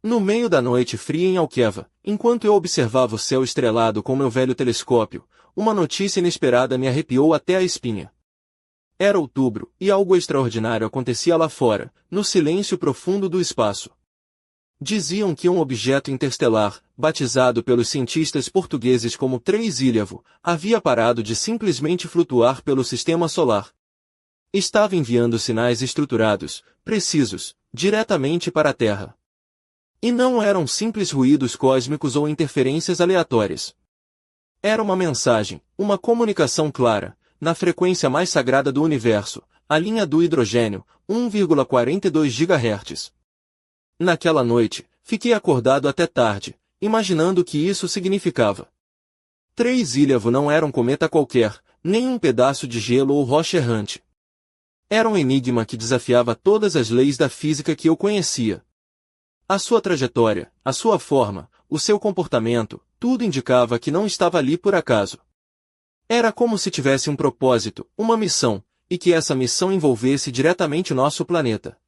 No meio da noite fria em Alqueva, enquanto eu observava o céu estrelado com meu velho telescópio, uma notícia inesperada me arrepiou até a espinha. Era outubro, e algo extraordinário acontecia lá fora, no silêncio profundo do espaço. Diziam que um objeto interestelar, batizado pelos cientistas portugueses como 3Ílhavo, havia parado de simplesmente flutuar pelo sistema solar. Estava enviando sinais estruturados, precisos, diretamente para a Terra. E não eram simples ruídos cósmicos ou interferências aleatórias. Era uma mensagem, uma comunicação clara, na frequência mais sagrada do universo, a linha do hidrogênio, 1,42 GHz. Naquela noite, fiquei acordado até tarde, imaginando o que isso significava. 3Ílhavo não era um cometa qualquer, nem um pedaço de gelo ou rocha errante. Era um enigma que desafiava todas as leis da física que eu conhecia. A sua trajetória, a sua forma, o seu comportamento, tudo indicava que não estava ali por acaso. Era como se tivesse um propósito, uma missão, e que essa missão envolvesse diretamente o nosso planeta.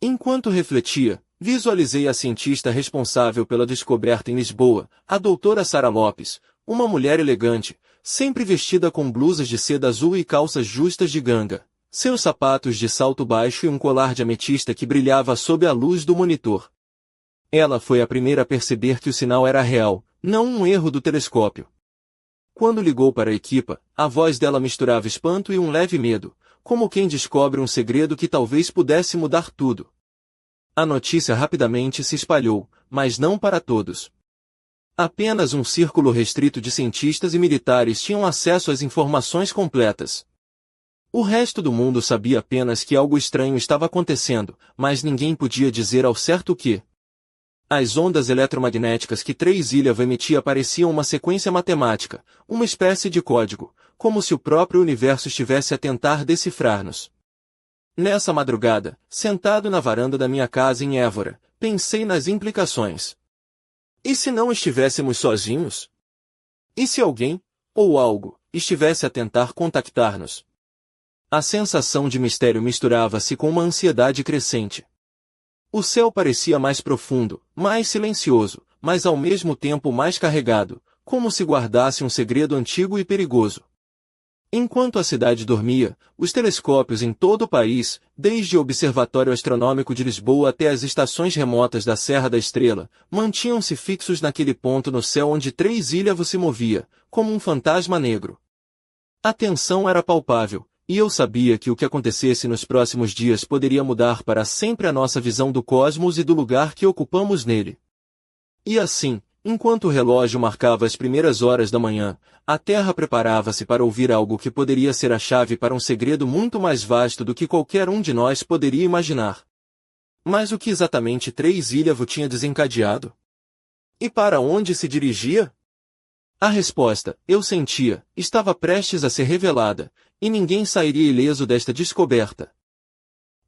Enquanto refletia, visualizei a cientista responsável pela descoberta em Lisboa, a doutora Sara Lopes, uma mulher elegante, sempre vestida com blusas de seda azul e calças justas de ganga, seus sapatos de salto baixo e um colar de ametista que brilhava sob a luz do monitor. Ela foi a primeira a perceber que o sinal era real, não um erro do telescópio. Quando ligou para a equipa, a voz dela misturava espanto e um leve medo, como quem descobre um segredo que talvez pudesse mudar tudo. A notícia rapidamente se espalhou, mas não para todos. Apenas um círculo restrito de cientistas e militares tinham acesso às informações completas. O resto do mundo sabia apenas que algo estranho estava acontecendo, mas ninguém podia dizer ao certo o que. As ondas eletromagnéticas que 3Ílhavo emitia pareciam uma sequência matemática, uma espécie de código, como se o próprio universo estivesse a tentar decifrar-nos. Nessa madrugada, sentado na varanda da minha casa em Évora, pensei nas implicações. E se não estivéssemos sozinhos? E se alguém, ou algo, estivesse a tentar contactar-nos? A sensação de mistério misturava-se com uma ansiedade crescente. O céu parecia mais profundo, mais silencioso, mas ao mesmo tempo mais carregado, como se guardasse um segredo antigo e perigoso. Enquanto a cidade dormia, os telescópios em todo o país, desde o Observatório Astronômico de Lisboa até as estações remotas da Serra da Estrela, mantinham-se fixos naquele ponto no céu onde 3Ílhavo se movia, como um fantasma negro. A tensão era palpável, e eu sabia que o que acontecesse nos próximos dias poderia mudar para sempre a nossa visão do cosmos e do lugar que ocupamos nele. E assim, enquanto o relógio marcava as primeiras horas da manhã, a Terra preparava-se para ouvir algo que poderia ser a chave para um segredo muito mais vasto do que qualquer um de nós poderia imaginar. Mas o que exatamente 3Ílhavo tinha desencadeado? E para onde se dirigia? A resposta, eu sentia, estava prestes a ser revelada, e ninguém sairia ileso desta descoberta.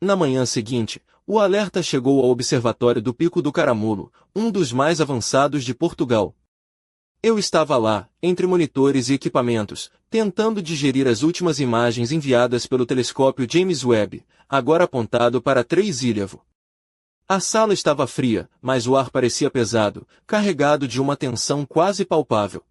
Na manhã seguinte, o alerta chegou ao observatório do Pico do Caramulo, um dos mais avançados de Portugal. Eu estava lá, entre monitores e equipamentos, tentando digerir as últimas imagens enviadas pelo telescópio James Webb, agora apontado para 3Ílhavo. A sala estava fria, mas o ar parecia pesado, carregado de uma tensão quase palpável.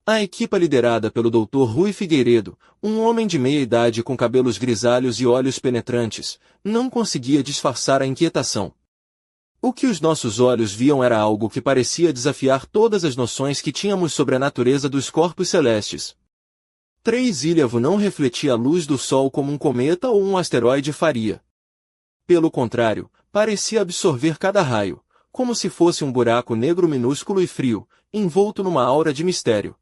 A equipa liderada pelo Dr. Rui Figueiredo, um homem de meia idade com cabelos grisalhos e olhos penetrantes, não conseguia disfarçar a inquietação. O que os nossos olhos viam era algo que parecia desafiar todas as noções que tínhamos sobre a natureza dos corpos celestes. 3Ílhavo não refletia a luz do Sol como um cometa ou um asteroide faria. Pelo contrário, parecia absorver cada raio, como se fosse um buraco negro minúsculo e frio, envolto numa aura de mistério.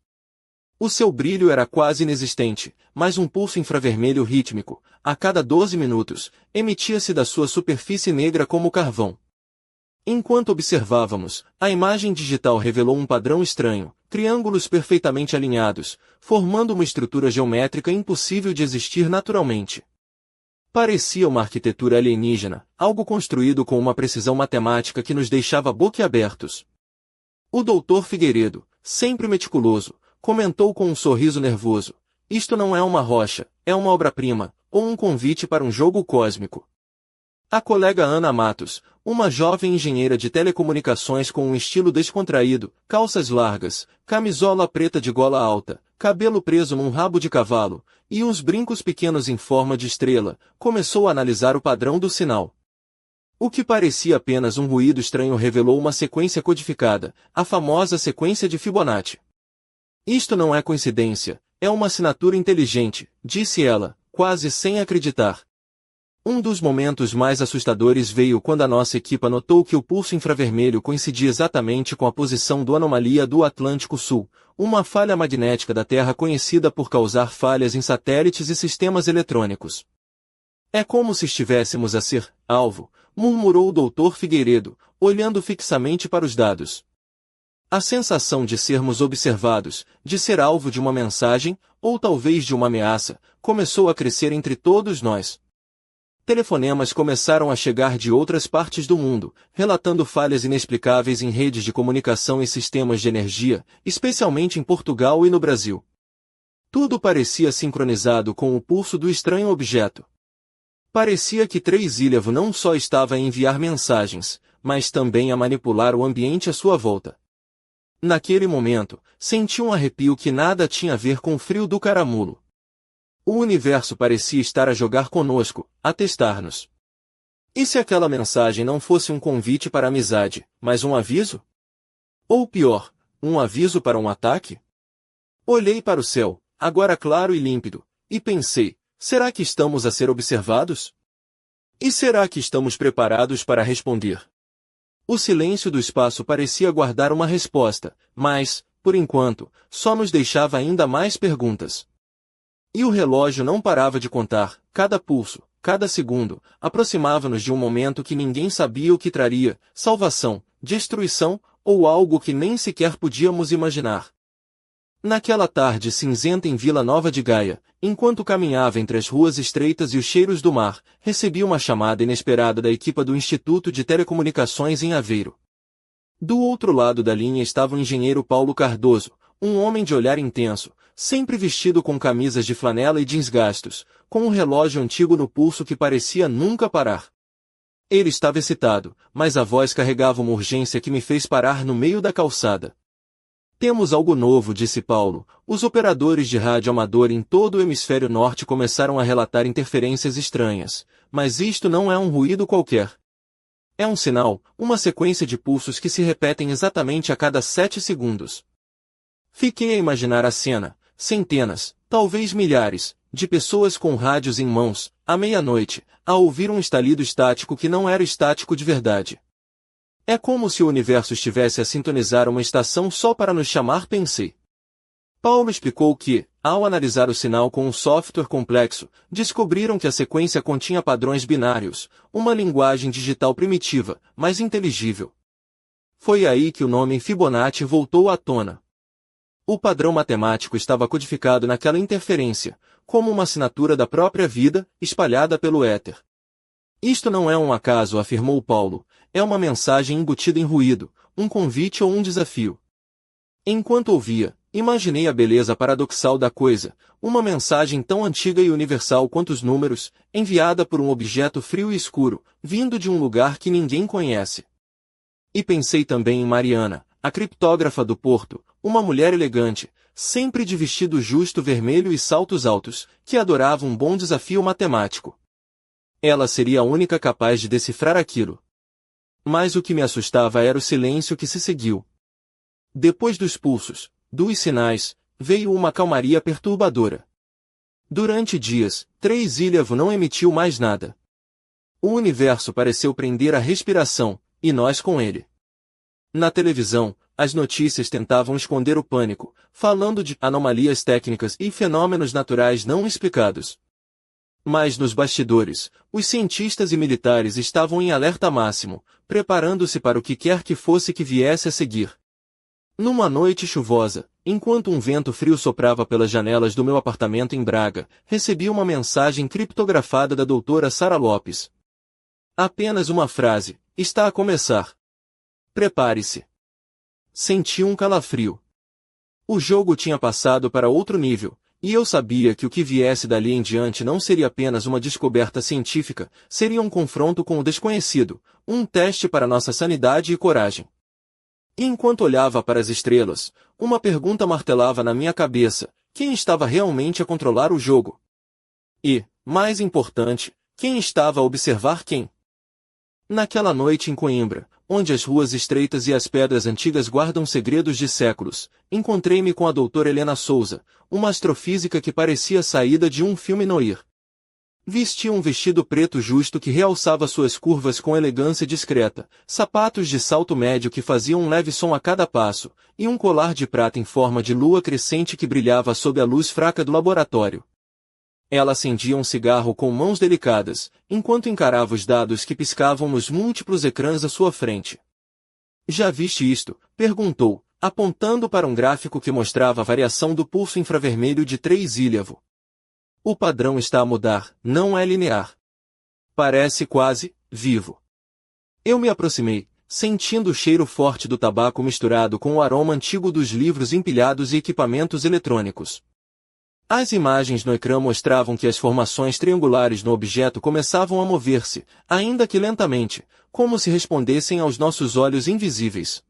O seu brilho era quase inexistente, mas um pulso infravermelho rítmico, a cada 12 minutos, emitia-se da sua superfície negra como carvão. Enquanto observávamos, a imagem digital revelou um padrão estranho, triângulos perfeitamente alinhados, formando uma estrutura geométrica impossível de existir naturalmente. Parecia uma arquitetura alienígena, algo construído com uma precisão matemática que nos deixava boquiabertos. O Dr. Figueiredo, sempre meticuloso, comentou com um sorriso nervoso: "Isto não é uma rocha, é uma obra-prima, ou um convite para um jogo cósmico." A colega Ana Matos, uma jovem engenheira de telecomunicações com um estilo descontraído, calças largas, camisola preta de gola alta, cabelo preso num rabo de cavalo, e uns brincos pequenos em forma de estrela, começou a analisar o padrão do sinal. O que parecia apenas um ruído estranho revelou uma sequência codificada, a famosa sequência de Fibonacci. Isto não é coincidência, é uma assinatura inteligente, disse ela, quase sem acreditar. Um dos momentos mais assustadores veio quando a nossa equipa notou que o pulso infravermelho coincidia exatamente com a posição do anomalia do Atlântico Sul, uma falha magnética da Terra conhecida por causar falhas em satélites e sistemas eletrônicos. É como se estivéssemos a ser alvo, murmurou o Dr. Figueiredo, olhando fixamente para os dados. A sensação de sermos observados, de ser alvo de uma mensagem, ou talvez de uma ameaça, começou a crescer entre todos nós. Telefonemas começaram a chegar de outras partes do mundo, relatando falhas inexplicáveis em redes de comunicação e sistemas de energia, especialmente em Portugal e no Brasil. Tudo parecia sincronizado com o pulso do estranho objeto. Parecia que Três-Ilhavo não só estava a enviar mensagens, mas também a manipular o ambiente à sua volta. Naquele momento, senti um arrepio que nada tinha a ver com o frio do caramulo. O universo parecia estar a jogar conosco, a testar-nos. E se aquela mensagem não fosse um convite para a amizade, mas um aviso? Ou pior, um aviso para um ataque? Olhei para o céu, agora claro e límpido, e pensei, será que estamos a ser observados? E será que estamos preparados para responder? O silêncio do espaço parecia guardar uma resposta, mas, por enquanto, só nos deixava ainda mais perguntas. E o relógio não parava de contar, cada pulso, cada segundo, aproximava-nos de um momento que ninguém sabia o que traria, salvação, destruição, ou algo que nem sequer podíamos imaginar. Naquela tarde cinzenta em Vila Nova de Gaia, enquanto caminhava entre as ruas estreitas e os cheiros do mar, recebi uma chamada inesperada da equipa do Instituto de Telecomunicações em Aveiro. Do outro lado da linha estava o engenheiro Paulo Cardoso, um homem de olhar intenso, sempre vestido com camisas de flanela e jeans gastos, com um relógio antigo no pulso que parecia nunca parar. Ele estava excitado, mas a voz carregava uma urgência que me fez parar no meio da calçada. Temos algo novo, disse Paulo. Os operadores de rádio amador em todo o hemisfério norte começaram a relatar interferências estranhas, mas isto não é um ruído qualquer. É um sinal, uma sequência de pulsos que se repetem exatamente a cada 7 segundos. Fiquei a imaginar a cena, centenas, talvez milhares, de pessoas com rádios em mãos, à meia-noite, a ouvir um estalido estático que não era estático de verdade. É como se o universo estivesse a sintonizar uma estação só para nos chamar, pensei. Paulo explicou que, ao analisar o sinal com um software complexo, descobriram que a sequência continha padrões binários, uma linguagem digital primitiva, mas inteligível. Foi aí que o nome Fibonacci voltou à tona. O padrão matemático estava codificado naquela interferência, como uma assinatura da própria vida, espalhada pelo éter. Isto não é um acaso, afirmou Paulo, é uma mensagem embutida em ruído, um convite ou um desafio. Enquanto ouvia, imaginei a beleza paradoxal da coisa, uma mensagem tão antiga e universal quanto os números, enviada por um objeto frio e escuro, vindo de um lugar que ninguém conhece. E pensei também em Mariana, a criptógrafa do Porto, uma mulher elegante, sempre de vestido justo vermelho e saltos altos, que adorava um bom desafio matemático. Ela seria a única capaz de decifrar aquilo. Mas o que me assustava era o silêncio que se seguiu. Depois dos pulsos, dos sinais, veio uma calmaria perturbadora. Durante dias, Três-Ilhavo não emitiu mais nada. O universo pareceu prender a respiração, e nós com ele. Na televisão, as notícias tentavam esconder o pânico, falando de anomalias técnicas e fenômenos naturais não explicados. Mas nos bastidores, os cientistas e militares estavam em alerta máximo, preparando-se para o que quer que fosse que viesse a seguir. Numa noite chuvosa, enquanto um vento frio soprava pelas janelas do meu apartamento em Braga, recebi uma mensagem criptografada da doutora Sara Lopes. Apenas uma frase: está a começar. Prepare-se. Senti um calafrio. O jogo tinha passado para outro nível, E eu sabia que o que viesse dali em diante não seria apenas uma descoberta científica, seria um confronto com o desconhecido, um teste para nossa sanidade e coragem. E enquanto olhava para as estrelas, uma pergunta martelava na minha cabeça: quem estava realmente a controlar o jogo? E, mais importante, quem estava a observar quem? Naquela noite em Coimbra, onde as ruas estreitas e as pedras antigas guardam segredos de séculos, encontrei-me com a doutora Helena Souza, uma astrofísica que parecia saída de um filme noir. Vestia um vestido preto justo que realçava suas curvas com elegância discreta, sapatos de salto médio que faziam um leve som a cada passo, e um colar de prata em forma de lua crescente que brilhava sob a luz fraca do laboratório. Ela acendia um cigarro com mãos delicadas, enquanto encarava os dados que piscavam nos múltiplos ecrãs à sua frente. Já viste isto? Perguntou, apontando para um gráfico que mostrava a variação do pulso infravermelho de 3-ílavo. O padrão está a mudar, não é linear. Parece quase vivo. Eu me aproximei, sentindo o cheiro forte do tabaco misturado com o aroma antigo dos livros empilhados e equipamentos eletrônicos. As imagens no ecrã mostravam que as formações triangulares no objeto começavam a mover-se, ainda que lentamente, como se respondessem aos nossos olhos invisíveis.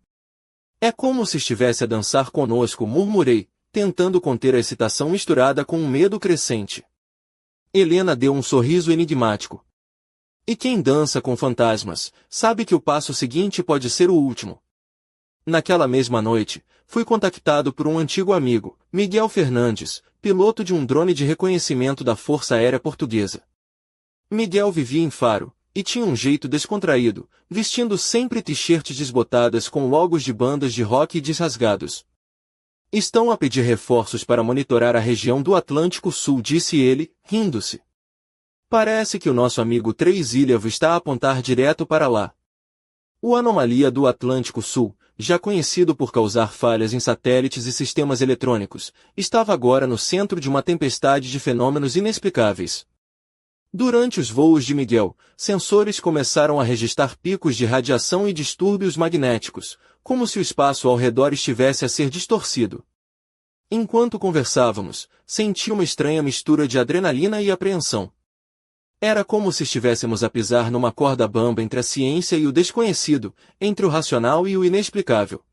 É como se estivesse a dançar conosco, murmurei, tentando conter a excitação misturada com um medo crescente. Helena deu um sorriso enigmático. E quem dança com fantasmas, sabe que o passo seguinte pode ser o último. Naquela mesma noite, fui contactado por um antigo amigo, Miguel Fernandes, piloto de um drone de reconhecimento da Força Aérea Portuguesa. Miguel vivia em Faro, e tinha um jeito descontraído, vestindo sempre t-shirts desbotadas com logos de bandas de rock desrasgados. Estão a pedir reforços para monitorar a região do Atlântico Sul, disse ele, rindo-se. Parece que o nosso amigo 3-ílavo está a apontar direto para lá. O Anomalia do Atlântico Sul, já conhecido por causar falhas em satélites e sistemas eletrônicos, estava agora no centro de uma tempestade de fenômenos inexplicáveis. Durante os voos de Miguel, sensores começaram a registrar picos de radiação e distúrbios magnéticos, como se o espaço ao redor estivesse a ser distorcido. Enquanto conversávamos, senti uma estranha mistura de adrenalina e apreensão. Era como se estivéssemos a pisar numa corda bamba entre a ciência e o desconhecido, entre o racional e o inexplicável.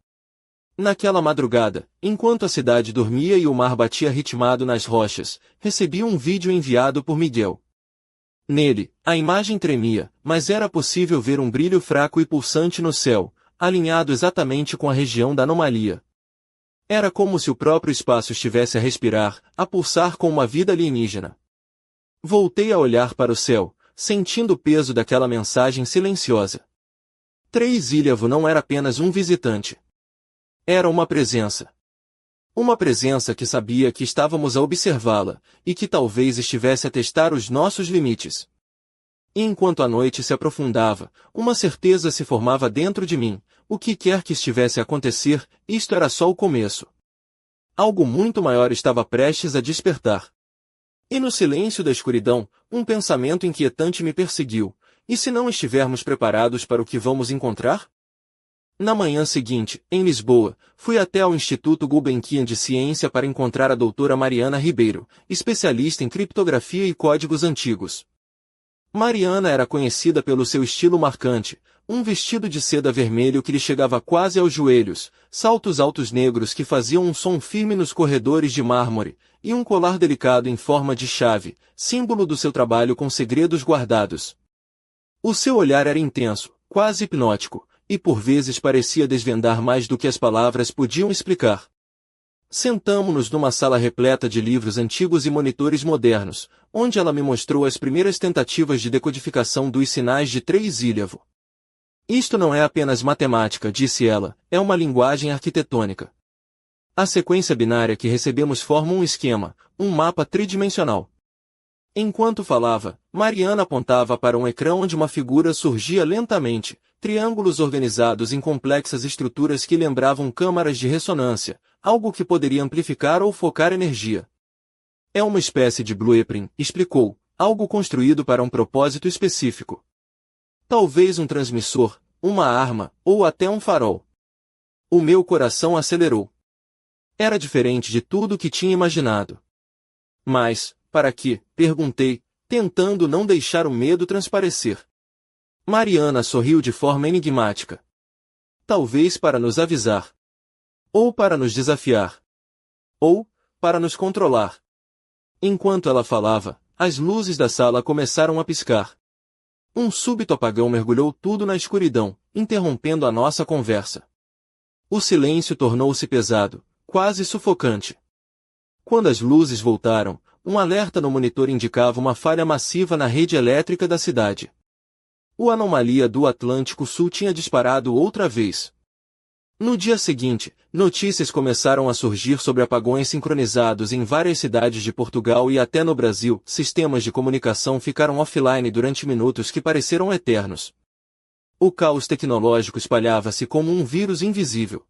Naquela madrugada, enquanto a cidade dormia e o mar batia ritmado nas rochas, recebi um vídeo enviado por Miguel. Nele, a imagem tremia, mas era possível ver um brilho fraco e pulsante no céu, alinhado exatamente com a região da anomalia. Era como se o próprio espaço estivesse a respirar, a pulsar com uma vida alienígena. Voltei a olhar para o céu, sentindo o peso daquela mensagem silenciosa. 3-ílavo não era apenas um visitante. Era uma presença. Uma presença que sabia que estávamos a observá-la, e que talvez estivesse a testar os nossos limites. E enquanto a noite se aprofundava, uma certeza se formava dentro de mim: o que quer que estivesse a acontecer, isto era só o começo. Algo muito maior estava prestes a despertar. E no silêncio da escuridão, um pensamento inquietante me perseguiu: e se não estivermos preparados para o que vamos encontrar? Na manhã seguinte, em Lisboa, fui até ao Instituto Gulbenkian de Ciência para encontrar a doutora Mariana Ribeiro, especialista em criptografia e códigos antigos. Mariana era conhecida pelo seu estilo marcante, um vestido de seda vermelho que lhe chegava quase aos joelhos, saltos altos negros que faziam um som firme nos corredores de mármore, e um colar delicado em forma de chave, símbolo do seu trabalho com segredos guardados. O seu olhar era intenso, quase hipnótico, e por vezes parecia desvendar mais do que as palavras podiam explicar. Sentamo-nos numa sala repleta de livros antigos e monitores modernos, onde ela me mostrou as primeiras tentativas de decodificação dos sinais de 3-ílavo. Isto não é apenas matemática, disse ela, é uma linguagem arquitetônica. A sequência binária que recebemos forma um esquema, um mapa tridimensional. Enquanto falava, Mariana apontava para um ecrã onde uma figura surgia lentamente, triângulos organizados em complexas estruturas que lembravam câmaras de ressonância, algo que poderia amplificar ou focar energia. É uma espécie de blueprint, explicou, algo construído para um propósito específico. Talvez um transmissor, uma arma, ou até um farol. O meu coração acelerou. Era diferente de tudo o que tinha imaginado. Mas, para quê? Perguntei, tentando não deixar o medo transparecer. Mariana sorriu de forma enigmática. Talvez para nos avisar. Ou para nos desafiar. Ou, para nos controlar. Enquanto ela falava, as luzes da sala começaram a piscar. Um súbito apagão mergulhou tudo na escuridão, interrompendo a nossa conversa. O silêncio tornou-se pesado, quase sufocante. Quando as luzes voltaram, um alerta no monitor indicava uma falha massiva na rede elétrica da cidade. A anomalia do Atlântico Sul tinha disparado outra vez. No dia seguinte, notícias começaram a surgir sobre apagões sincronizados em várias cidades de Portugal e até no Brasil. Sistemas de comunicação ficaram offline durante minutos que pareceram eternos. O caos tecnológico espalhava-se como um vírus invisível.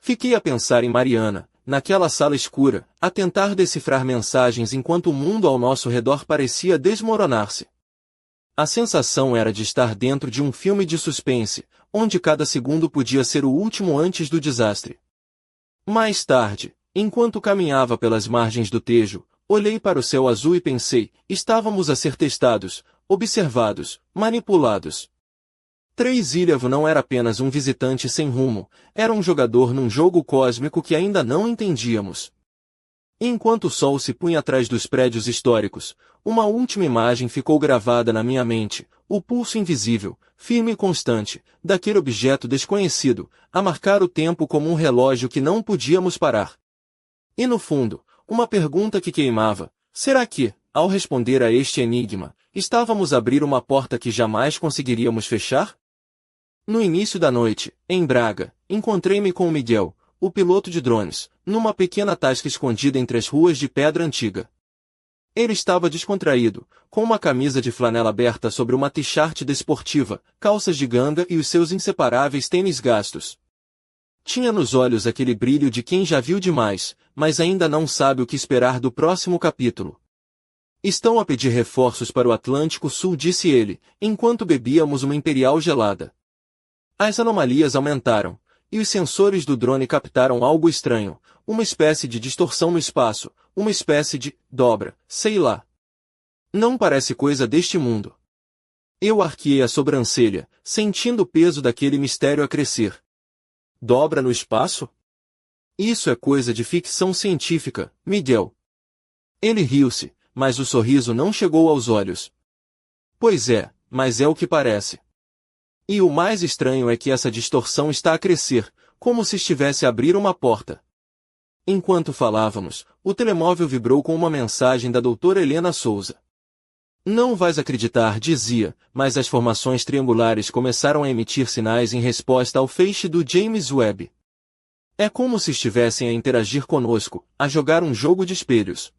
Fiquei a pensar em Mariana, naquela sala escura, a tentar decifrar mensagens enquanto o mundo ao nosso redor parecia desmoronar-se. A sensação era de estar dentro de um filme de suspense, onde cada segundo podia ser o último antes do desastre. Mais tarde, enquanto caminhava pelas margens do Tejo, olhei para o céu azul e pensei, estávamos a ser testados, observados, manipulados. Treizilhavo não era apenas um visitante sem rumo, era um jogador num jogo cósmico que ainda não entendíamos. Enquanto o sol se punha atrás dos prédios históricos, uma última imagem ficou gravada na minha mente, o pulso invisível, firme e constante, daquele objeto desconhecido, a marcar o tempo como um relógio que não podíamos parar. E no fundo, uma pergunta que queimava, será que, ao responder a este enigma, estávamos a abrir uma porta que jamais conseguiríamos fechar? No início da noite, em Braga, encontrei-me com o Miguel, o piloto de drones, numa pequena tasca escondida entre as ruas de pedra antiga. Ele estava descontraído, com uma camisa de flanela aberta sobre uma t-shirt desportiva, calças de ganga e os seus inseparáveis tênis gastos. Tinha nos olhos aquele brilho de quem já viu demais, mas ainda não sabe o que esperar do próximo capítulo. Estão a pedir reforços para o Atlântico Sul, disse ele, enquanto bebíamos uma imperial gelada. As anomalias aumentaram, e os sensores do drone captaram algo estranho, uma espécie de distorção no espaço, uma espécie de dobra, sei lá. Não parece coisa deste mundo. Eu arqueei a sobrancelha, sentindo o peso daquele mistério a crescer. Dobra no espaço? Isso é coisa de ficção científica, Miguel. Ele riu-se, mas o sorriso não chegou aos olhos. Pois é, mas é o que parece. E o mais estranho é que essa distorção está a crescer, como se estivesse a abrir uma porta. Enquanto falávamos, o telemóvel vibrou com uma mensagem da doutora Helena Souza. Não vais acreditar, dizia, mas as formações triangulares começaram a emitir sinais em resposta ao feixe do James Webb. É como se estivessem a interagir conosco, a jogar um jogo de espelhos.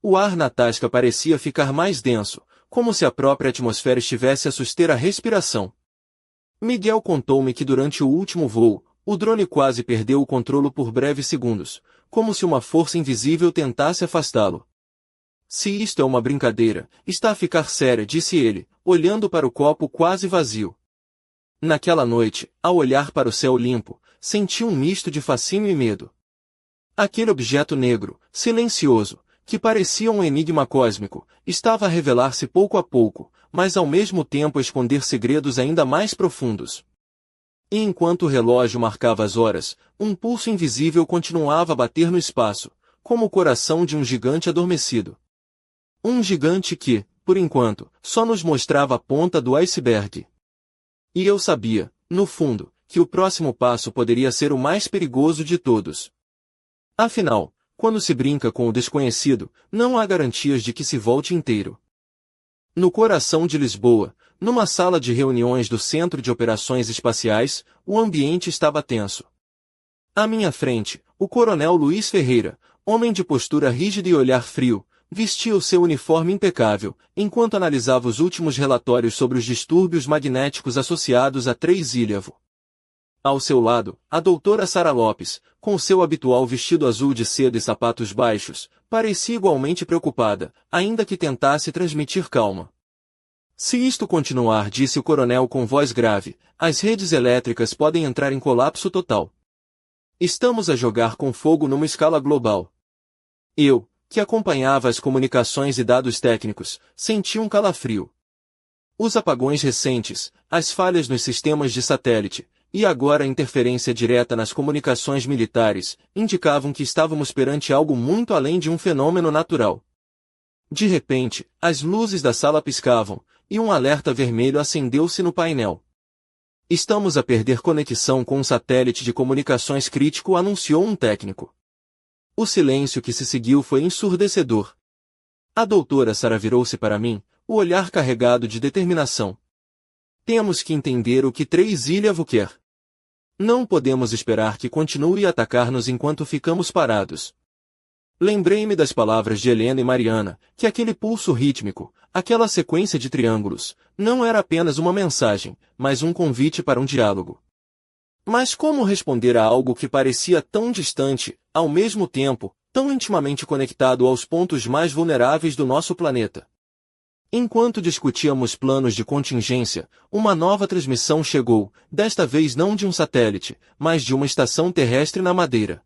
O ar na tasca parecia ficar mais denso, como se a própria atmosfera estivesse a suster a respiração. Miguel contou-me que durante o último voo, o drone quase perdeu o controle por breves segundos, como se uma força invisível tentasse afastá-lo. Se isto é uma brincadeira, está a ficar séria, disse ele, olhando para o copo quase vazio. Naquela noite, ao olhar para o céu limpo, senti um misto de fascínio e medo. Aquele objeto negro, silencioso, que parecia um enigma cósmico, estava a revelar-se pouco a pouco, mas ao mesmo tempo a esconder segredos ainda mais profundos. E enquanto o relógio marcava as horas, um pulso invisível continuava a bater no espaço, como o coração de um gigante adormecido. Um gigante que, por enquanto, só nos mostrava a ponta do iceberg. E eu sabia, no fundo, que o próximo passo poderia ser o mais perigoso de todos. Afinal, quando se brinca com o desconhecido, não há garantias de que se volte inteiro. No coração de Lisboa, numa sala de reuniões do Centro de Operações Espaciais, o ambiente estava tenso. À minha frente, o coronel Luiz Ferreira, homem de postura rígida e olhar frio, vestia o seu uniforme impecável, enquanto analisava os últimos relatórios sobre os distúrbios magnéticos associados a Treizilhavo. Ao seu lado, a doutora Sara Lopes, com seu habitual vestido azul de seda e sapatos baixos, parecia igualmente preocupada, ainda que tentasse transmitir calma. Se isto continuar, disse o coronel com voz grave, as redes elétricas podem entrar em colapso total. Estamos a jogar com fogo numa escala global. Eu, que acompanhava as comunicações e dados técnicos, senti um calafrio. Os apagões recentes, as falhas nos sistemas de satélite, e agora a interferência direta nas comunicações militares, indicavam que estávamos perante algo muito além de um fenômeno natural. De repente, as luzes da sala piscavam, e um alerta vermelho acendeu-se no painel. Estamos a perder conexão com um satélite de comunicações crítico, anunciou um técnico. O silêncio que se seguiu foi ensurdecedor. A doutora Sarah virou-se para mim, o olhar carregado de determinação. Temos que entender o que Três-Ilhavo quer. Não podemos esperar que continue a atacar-nos enquanto ficamos parados. Lembrei-me das palavras de Helena e Mariana, que aquele pulso rítmico, aquela sequência de triângulos, não era apenas uma mensagem, mas um convite para um diálogo. Mas como responder a algo que parecia tão distante, ao mesmo tempo, tão intimamente conectado aos pontos mais vulneráveis do nosso planeta? Enquanto discutíamos planos de contingência, uma nova transmissão chegou, desta vez não de um satélite, mas de uma estação terrestre na Madeira.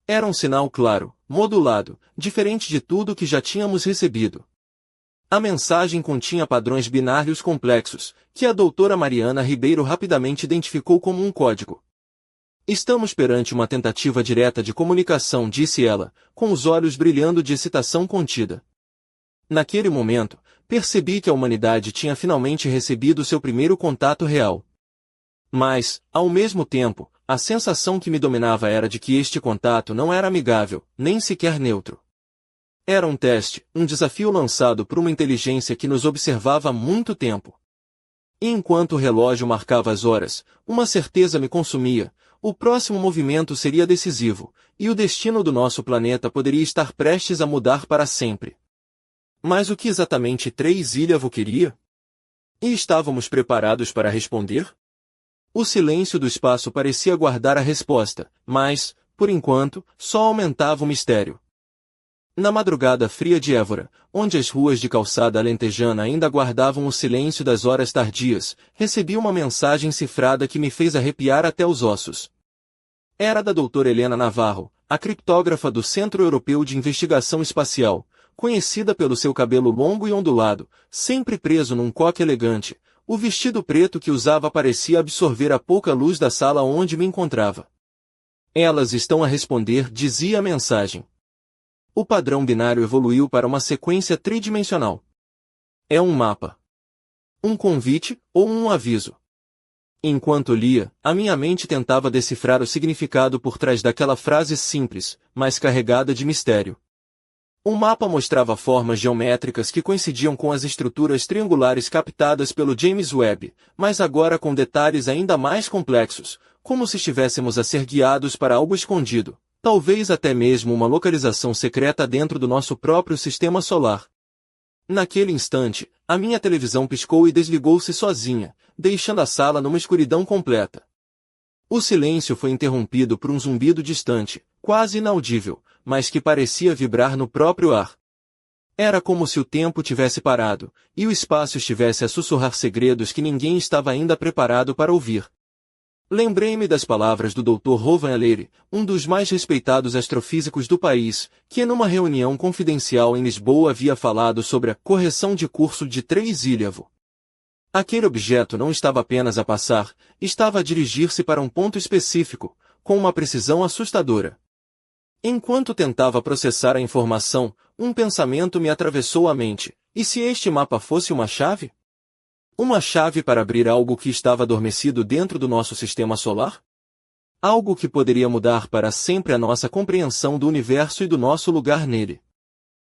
Era um sinal claro, modulado, diferente de tudo que já tínhamos recebido. A mensagem continha padrões binários complexos, que a doutora Mariana Ribeiro rapidamente identificou como um código. Estamos perante uma tentativa direta de comunicação, disse ela, com os olhos brilhando de excitação contida. Naquele momento, percebi que a humanidade tinha finalmente recebido seu primeiro contato real. Mas, ao mesmo tempo, a sensação que me dominava era de que este contato não era amigável, nem sequer neutro. Era um teste, um desafio lançado por uma inteligência que nos observava há muito tempo. E enquanto o relógio marcava as horas, uma certeza me consumia: o próximo movimento seria decisivo, e o destino do nosso planeta poderia estar prestes a mudar para sempre. Mas o que exatamente Três-Ilhavo queria? E estávamos preparados para responder? O silêncio do espaço parecia guardar a resposta, mas, por enquanto, só aumentava o mistério. Na madrugada fria de Évora, onde as ruas de calçada alentejana ainda guardavam o silêncio das horas tardias, recebi uma mensagem cifrada que me fez arrepiar até os ossos. Era da doutora Helena Navarro, a criptógrafa do Centro Europeu de Investigação Espacial, conhecida pelo seu cabelo longo e ondulado, sempre preso num coque elegante. O vestido preto que usava parecia absorver a pouca luz da sala onde me encontrava. Elas estão a responder, dizia a mensagem. O padrão binário evoluiu para uma sequência tridimensional. É um mapa. Um convite, ou um aviso. Enquanto lia, a minha mente tentava decifrar o significado por trás daquela frase simples, mas carregada de mistério. O mapa mostrava formas geométricas que coincidiam com as estruturas triangulares captadas pelo James Webb, mas agora com detalhes ainda mais complexos, como se estivéssemos a ser guiados para algo escondido, talvez até mesmo uma localização secreta dentro do nosso próprio sistema solar. Naquele instante, a minha televisão piscou e desligou-se sozinha, deixando a sala numa escuridão completa. O silêncio foi interrompido por um zumbido distante, quase inaudível, mas que parecia vibrar no próprio ar. Era como se o tempo tivesse parado, e o espaço estivesse a sussurrar segredos que ninguém estava ainda preparado para ouvir. Lembrei-me das palavras do Dr. Rowan Allery, um dos mais respeitados astrofísicos do país, que numa reunião confidencial em Lisboa havia falado sobre a correção de curso de Três-Ilhavo. Aquele objeto não estava apenas a passar, estava a dirigir-se para um ponto específico, com uma precisão assustadora. Enquanto tentava processar a informação, um pensamento me atravessou a mente: e se este mapa fosse uma chave? Uma chave para abrir algo que estava adormecido dentro do nosso sistema solar? Algo que poderia mudar para sempre a nossa compreensão do universo e do nosso lugar nele.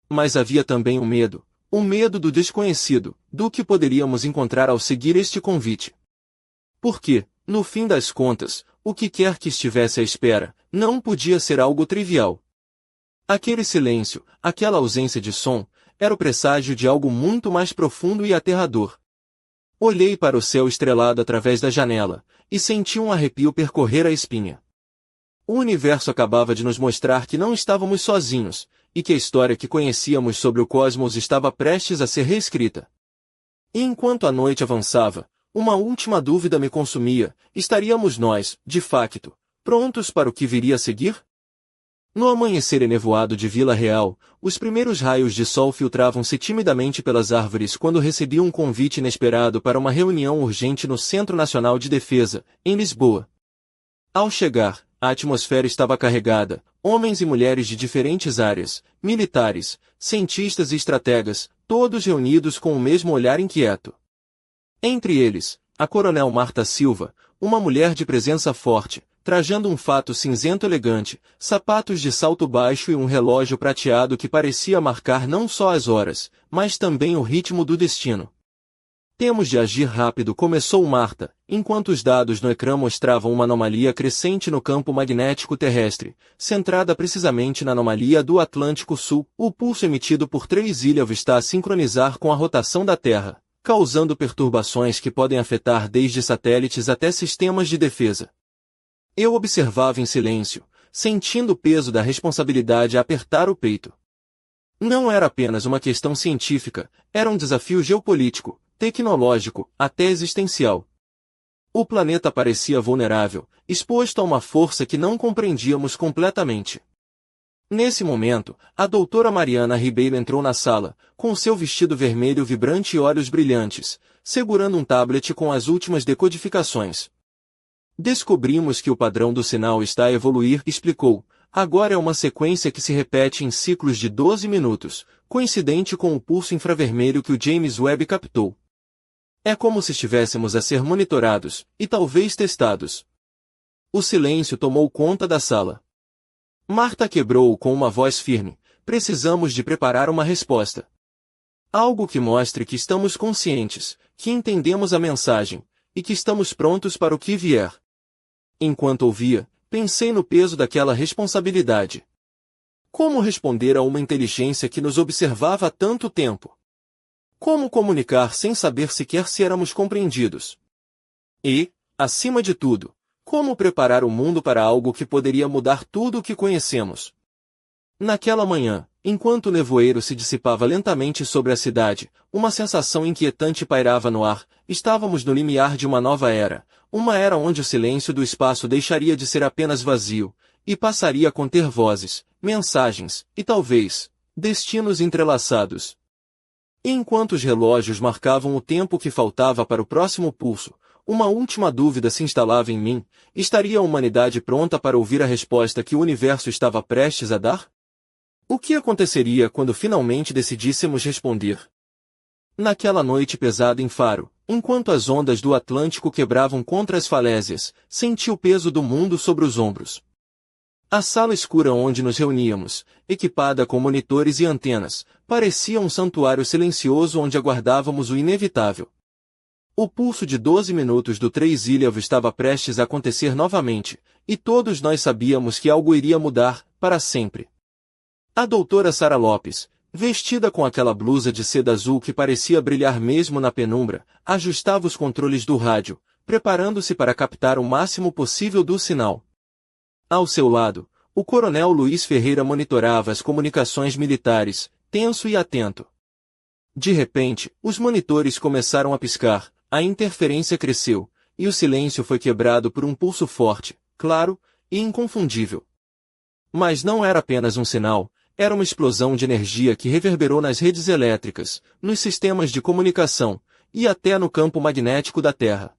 Mas havia também o medo do desconhecido, do que poderíamos encontrar ao seguir este convite. Porque, no fim das contas, o que quer que estivesse à espera, não podia ser algo trivial. Aquele silêncio, aquela ausência de som, era o presságio de algo muito mais profundo e aterrador. Olhei para o céu estrelado através da janela, e senti um arrepio percorrer a espinha. O universo acabava de nos mostrar que não estávamos sozinhos, e que a história que conhecíamos sobre o cosmos estava prestes a ser reescrita. E enquanto a noite avançava, uma última dúvida me consumia: estaríamos nós, de facto, prontos para o que viria a seguir? No amanhecer enevoado de Vila Real, os primeiros raios de sol filtravam-se timidamente pelas árvores quando recebi um convite inesperado para uma reunião urgente no Centro Nacional de Defesa, em Lisboa. Ao chegar, a atmosfera estava carregada, homens e mulheres de diferentes áreas, militares, cientistas e estrategas, todos reunidos com o mesmo olhar inquieto. Entre eles, a coronel Marta Silva, uma mulher de presença forte, trajando um fato cinzento elegante, sapatos de salto baixo e um relógio prateado que parecia marcar não só as horas, mas também o ritmo do destino. Temos de agir rápido, começou Marta, enquanto os dados no ecrã mostravam uma anomalia crescente no campo magnético terrestre, centrada precisamente na anomalia do Atlântico Sul. O pulso emitido por 3 Ilhavo está a sincronizar com a rotação da Terra, causando perturbações que podem afetar desde satélites até sistemas de defesa. Eu observava em silêncio, sentindo o peso da responsabilidade apertar o peito. Não era apenas uma questão científica, era um desafio geopolítico, tecnológico, até existencial. O planeta parecia vulnerável, exposto a uma força que não compreendíamos completamente. Nesse momento, a doutora Mariana Ribeiro entrou na sala, com seu vestido vermelho vibrante e olhos brilhantes, segurando um tablet com as últimas decodificações. Descobrimos que o padrão do sinal está a evoluir, explicou. Agora é uma sequência que se repete em ciclos de 12 minutos, coincidente com o pulso infravermelho que o James Webb captou. É como se estivéssemos a ser monitorados, e talvez testados. O silêncio tomou conta da sala. Marta quebrou-o com uma voz firme. Precisamos de preparar uma resposta. Algo que mostre que estamos conscientes, que entendemos a mensagem, e que estamos prontos para o que vier. Enquanto ouvia, pensei no peso daquela responsabilidade. Como responder a uma inteligência que nos observava há tanto tempo? Como comunicar sem saber sequer se éramos compreendidos? E, acima de tudo, como preparar o mundo para algo que poderia mudar tudo o que conhecemos? Naquela manhã, enquanto o nevoeiro se dissipava lentamente sobre a cidade, uma sensação inquietante pairava no ar. Estávamos no limiar de uma nova era, uma era onde o silêncio do espaço deixaria de ser apenas vazio, e passaria a conter vozes, mensagens, e talvez, destinos entrelaçados. E enquanto os relógios marcavam o tempo que faltava para o próximo pulso, uma última dúvida se instalava em mim: estaria a humanidade pronta para ouvir a resposta que o universo estava prestes a dar? O que aconteceria quando finalmente decidíssemos responder? Naquela noite pesada em Faro, enquanto as ondas do Atlântico quebravam contra as falésias, senti o peso do mundo sobre os ombros. A sala escura onde nos reuníamos, equipada com monitores e antenas, parecia um santuário silencioso onde aguardávamos o inevitável. O pulso de 12 minutos do 3 Ilhavo estava prestes a acontecer novamente, e todos nós sabíamos que algo iria mudar, para sempre. A doutora Sara Lopes, vestida com aquela blusa de seda azul que parecia brilhar mesmo na penumbra, ajustava os controles do rádio, preparando-se para captar o máximo possível do sinal. Ao seu lado, o coronel Luiz Ferreira monitorava as comunicações militares, tenso e atento. De repente, os monitores começaram a piscar, a interferência cresceu, e o silêncio foi quebrado por um pulso forte, claro e inconfundível. Mas não era apenas um sinal, era uma explosão de energia que reverberou nas redes elétricas, nos sistemas de comunicação, e até no campo magnético da Terra.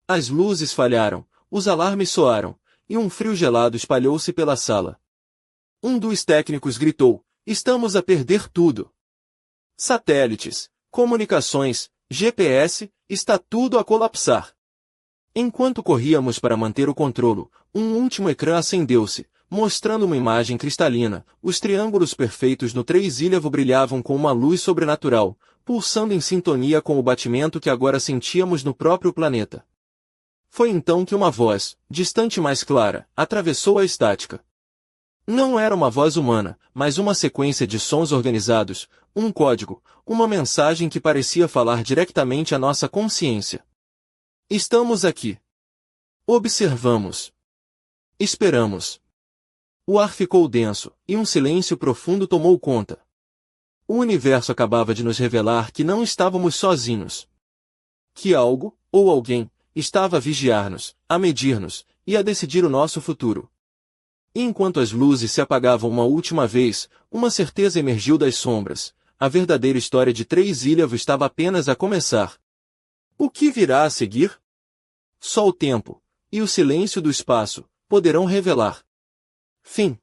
As luzes falharam, os alarmes soaram, e um frio gelado espalhou-se pela sala. Um dos técnicos gritou: "Estamos a perder tudo! Satélites, comunicações, GPS, está tudo a colapsar!" Enquanto corríamos para manter o controle, um último ecrã acendeu-se, mostrando uma imagem cristalina. Os triângulos perfeitos no 3 Ilhavo brilhavam com uma luz sobrenatural, pulsando em sintonia com o batimento que agora sentíamos no próprio planeta. Foi então que uma voz, distante e mais clara, atravessou a estática. Não era uma voz humana, mas uma sequência de sons organizados, um código, uma mensagem que parecia falar diretamente à nossa consciência. Estamos aqui. Observamos. Esperamos. O ar ficou denso, e um silêncio profundo tomou conta. O universo acabava de nos revelar que não estávamos sozinhos. Que algo, ou alguém, estava a vigiar-nos, a medir-nos, e a decidir o nosso futuro. E enquanto as luzes se apagavam uma última vez, uma certeza emergiu das sombras. A verdadeira história de Três Ilhavos estava apenas a começar. O que virá a seguir? Só o tempo, e o silêncio do espaço, poderão revelar. Fim.